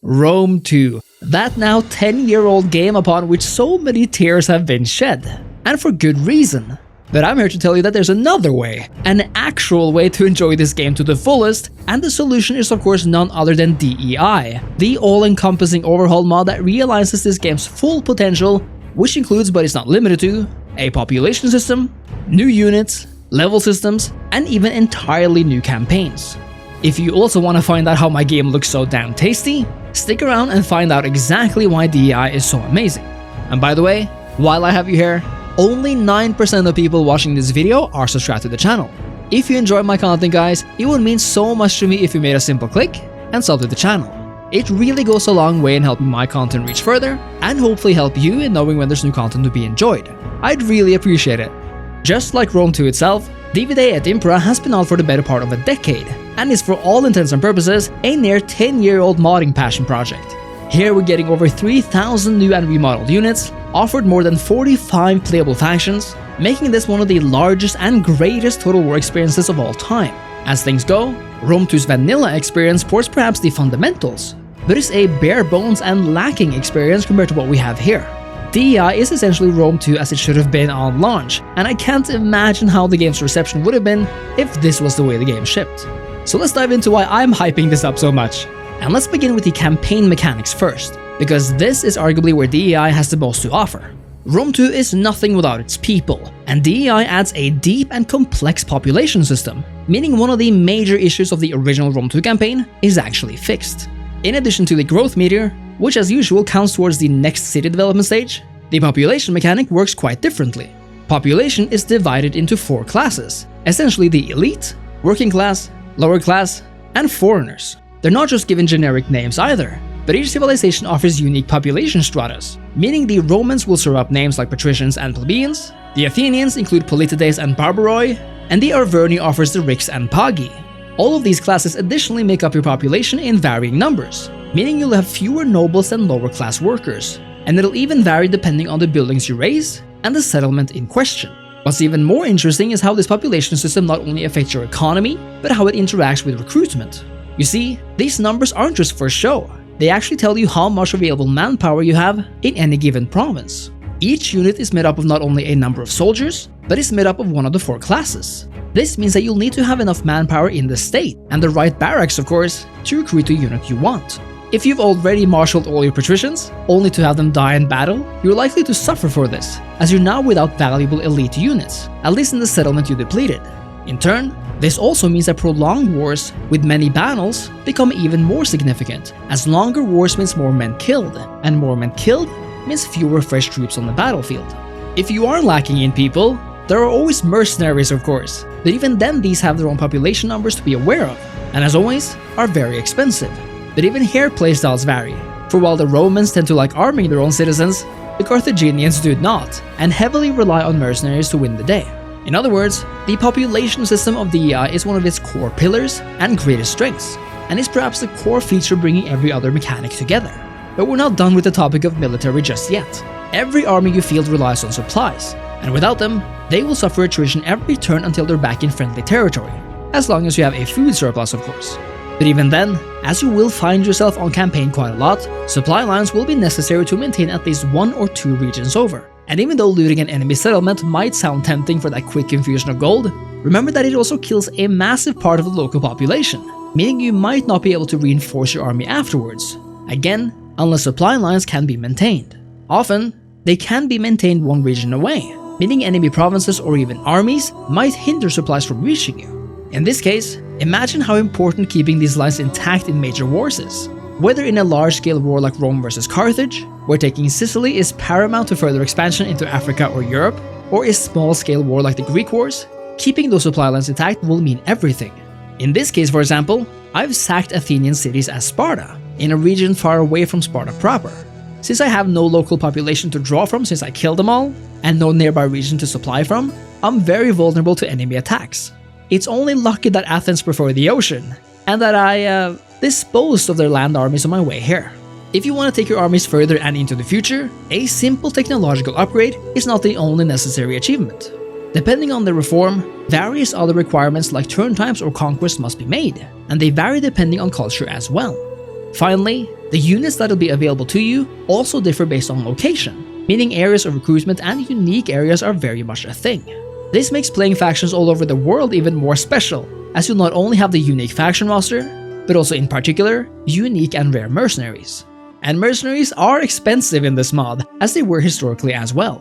Rome 2, that now 10-year-old game upon which so many tears have been shed, and for good reason. But I'm here to tell you that there's another way, an actual way to enjoy this game to the fullest, and the solution is of course none other than DEI, the all-encompassing overhaul mod that realizes this game's full potential, which includes but is not limited to a population system, new units, level systems, and even entirely new campaigns. If you also want to find out how my game looks so damn tasty, stick around and find out exactly why DEI is so amazing. And by the way, while I have you here, only 9% of people watching this video are subscribed to the channel. If you enjoy my content guys, it would mean so much to me if you made a simple click and sub to the channel. It really goes a long way in helping my content reach further, and hopefully help you in knowing when there's new content to be enjoyed. I'd really appreciate it. Just like Rome 2 itself, DVD at Impera has been out for the better part of a decade, and is for all intents and purposes a near 10-year-old modding passion project. Here we're getting over 3,000 new and remodeled units, offered more than 45 playable factions, making this one of the largest and greatest Total War experiences of all time. As things go, Rome 2's vanilla experience ports perhaps the fundamentals, but is a bare bones and lacking experience compared to what we have here. DEI is essentially Rome 2 as it should have been on launch, and I can't imagine how the game's reception would have been if this was the way the game shipped. So let's dive into why I'm hyping this up so much. And let's begin with the campaign mechanics first, because this is arguably where DEI has the most to offer. Rome 2 is nothing without its people, and DEI adds a deep and complex population system, meaning one of the major issues of the original Rome 2 campaign is actually fixed. In addition to the growth meter, which as usual counts towards the next city development stage, the population mechanic works quite differently. Population is divided into 4 classes, essentially the elite, working class, lower class, and foreigners. They're not just given generic names either, but each civilization offers unique population stratas, meaning the Romans will serve up names like patricians and plebeians, the Athenians include Politides and Barbaroi, and the Arverni offers the Rix and Pagi. All of these classes additionally make up your population in varying numbers, meaning you'll have fewer nobles than lower class workers, and it'll even vary depending on the buildings you raise and the settlement in question. What's even more interesting is how this population system not only affects your economy, but how it interacts with recruitment. You see, these numbers aren't just for show, they actually tell you how much available manpower you have in any given province. Each unit is made up of not only a number of soldiers, but is made up of one of the 4 classes. This means that you'll need to have enough manpower in the state, and the right barracks of course, to recruit the unit you want. If you've already marshaled all your patricians, only to have them die in battle, you're likely to suffer for this, as you're now without valuable elite units, at least in the settlement you depleted. In turn, this also means that prolonged wars with many battles become even more significant, as longer wars means more men killed, and more men killed means fewer fresh troops on the battlefield. If you are lacking in people, there are always mercenaries of course, but even then these have their own population numbers to be aware of, and as always, are very expensive. But even here playstyles vary, for while the Romans tend to like arming their own citizens, the Carthaginians do not, and heavily rely on mercenaries to win the day. In other words, the population system of DEI is one of its core pillars and greatest strengths, and is perhaps the core feature bringing every other mechanic together. But we're not done with the topic of military just yet. Every army you field relies on supplies, and without them, they will suffer attrition every turn until they're back in friendly territory, as long as you have a food surplus of course. But even then, as you will find yourself on campaign quite a lot, supply lines will be necessary to maintain at least 1 or 2 regions over. And even though looting an enemy settlement might sound tempting for that quick infusion of gold, remember that it also kills a massive part of the local population, meaning you might not be able to reinforce your army afterwards. Again, unless supply lines can be maintained. Often, they can be maintained 1 region away, meaning enemy provinces or even armies might hinder supplies from reaching you. In this case, imagine how important keeping these lines intact in major wars is. Whether in a large-scale war like Rome versus Carthage, where taking Sicily is paramount to further expansion into Africa or Europe, or a small-scale war like the Greek Wars, keeping those supply lines intact will mean everything. In this case, for example, I've sacked Athenian cities as Sparta, in a region far away from Sparta proper. Since I have no local population to draw from since I killed them all, and no nearby region to supply from, I'm very vulnerable to enemy attacks. It's only lucky that Athens prefer the ocean, and that I disposed of their land armies on my way here. If you want to take your armies further and into the future, a simple technological upgrade is not the only necessary achievement. Depending on the reform, various other requirements like turn times or conquest must be made, and they vary depending on culture as well. Finally, the units that will be available to you also differ based on location, meaning areas of recruitment and unique areas are very much a thing. This makes playing factions all over the world even more special, as you'll not only have the unique faction roster, but also in particular, unique and rare mercenaries. And mercenaries are expensive in this mod, as they were historically as well.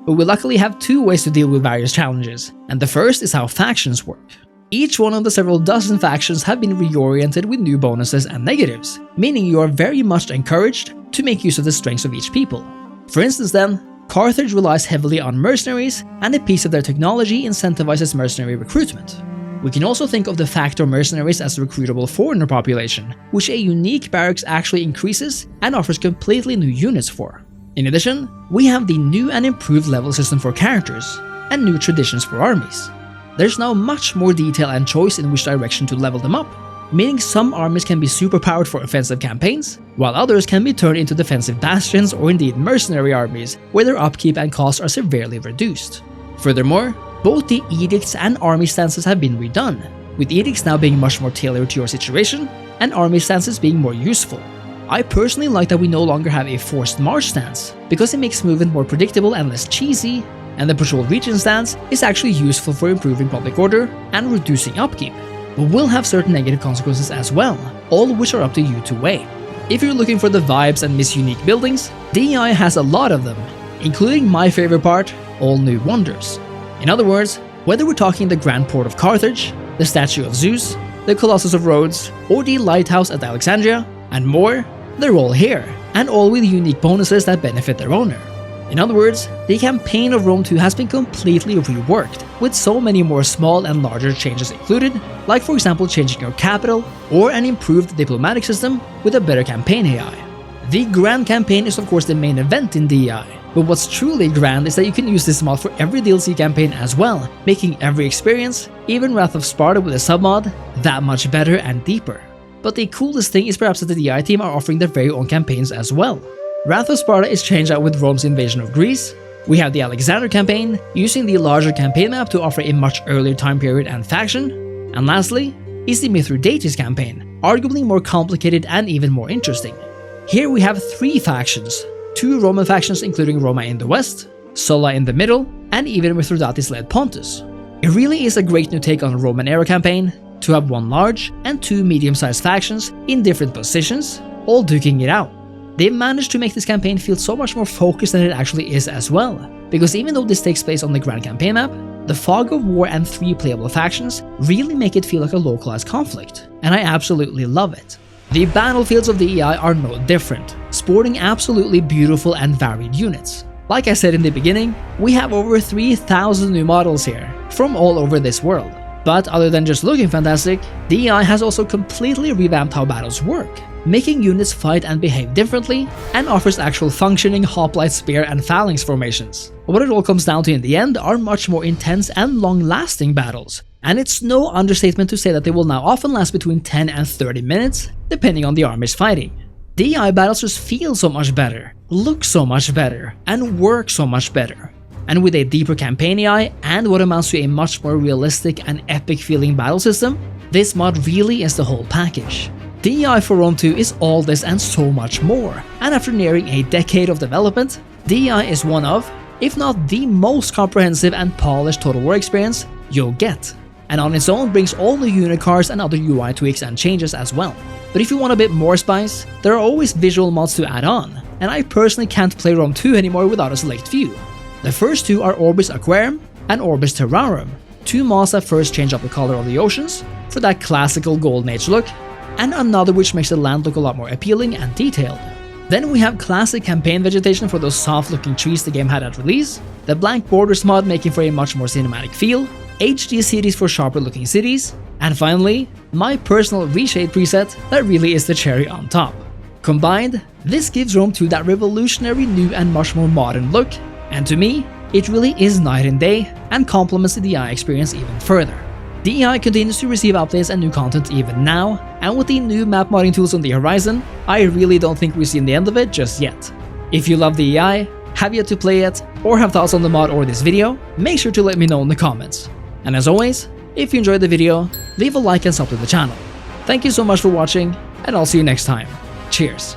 But we luckily have two ways to deal with various challenges, and the first is how factions work. Each one of the several dozen factions have been reoriented with new bonuses and negatives, meaning you are very much encouraged to make use of the strengths of each people. For instance then, Carthage relies heavily on mercenaries, and a piece of their technology incentivizes mercenary recruitment. We can also think of the factor mercenaries as a recruitable foreigner population, which a unique barracks actually increases and offers completely new units for. In addition, we have the new and improved level system for characters, and new traditions for armies. There's now much more detail and choice in which direction to level them up, meaning some armies can be superpowered for offensive campaigns, while others can be turned into defensive bastions or indeed mercenary armies, where their upkeep and costs are severely reduced. Furthermore, both the edicts and army stances have been redone, with edicts now being much more tailored to your situation, and army stances being more useful. I personally like that we no longer have a forced march stance, because it makes movement more predictable and less cheesy, and the patrol region stance is actually useful for improving public order and reducing upkeep, but will have certain negative consequences as well, all of which are up to you to weigh. If you're looking for the vibes and miss unique buildings, DEI has a lot of them, including my favorite part, all new wonders. In other words, whether we're talking the Grand Port of Carthage, the Statue of Zeus, the Colossus of Rhodes, or the Lighthouse at Alexandria, and more, they're all here, and all with unique bonuses that benefit their owner. In other words, the campaign of Rome 2 has been completely reworked, with so many more small and larger changes included, like for example changing your capital, or an improved diplomatic system with a better campaign AI. The Grand Campaign is of course the main event in DEI, but what's truly grand is that you can use this mod for every DLC campaign as well, making every experience, even Wrath of Sparta with a submod, that much better and deeper. But the coolest thing is perhaps that the DEI team are offering their very own campaigns as well. Wrath of Sparta is changed out with Rome's invasion of Greece. We have the Alexander campaign, using the larger campaign map to offer a much earlier time period and faction. And lastly, is the Mithridates campaign, arguably more complicated and even more interesting. Here we have 3 factions, 2 Roman factions including Roma in the west, Sulla in the middle, and even Mithridates-led Pontus. It really is a great new take on a Roman era campaign, to have 1 large and 2 medium-sized factions in different positions, all duking it out. They've managed to make this campaign feel so much more focused than it actually is as well, because even though this takes place on the Grand Campaign map, the fog of war and 3 playable factions really make it feel like a localized conflict, and I absolutely love it. The battlefields of DEI are no different, sporting absolutely beautiful and varied units. Like I said in the beginning, we have over 3,000 new models here, from all over this world. But other than just looking fantastic, DEI has also completely revamped how battles work, making units fight and behave differently, and offers actual functioning hoplite, spear, and phalanx formations. What it all comes down to in the end are much more intense and long-lasting battles, and it's no understatement to say that they will now often last between 10 and 30 minutes, depending on the armies fighting. DEI battles just feel so much better, look so much better, and work so much better. And with a deeper campaign AI and what amounts to a much more realistic and epic feeling battle system, this mod really is the whole package. DEI for Rome 2 is all this and so much more, and after nearing a decade of development, DEI is one of, if not the most comprehensive and polished Total War experience you'll get, and on its own brings all the unit cards and other UI tweaks and changes as well. But if you want a bit more spice, there are always visual mods to add on, and I personally can't play Rome 2 anymore without a select few. The first 2 are Orbis Aquarum and Orbis Terrarum, 2 mods that first change up the color of the oceans for that classical Golden Age look, and another which makes the land look a lot more appealing and detailed. Then we have classic campaign vegetation for those soft looking trees the game had at release, the blank borders mod making for a much more cinematic feel, HD cities for sharper looking cities, and finally, my personal reshade preset that really is the cherry on top. Combined, this gives Rome 2 that revolutionary new and much more modern look, and to me, it really is night and day and complements the DEI experience even further. DEI continues to receive updates and new content even now, and with the new map modding tools on the horizon, I really don't think we've seen the end of it just yet. If you love DEI, have yet to play it, or have thoughts on the mod or this video, make sure to let me know in the comments. And as always, if you enjoyed the video, leave a like and sub to the channel. Thank you so much for watching, and I'll see you next time. Cheers.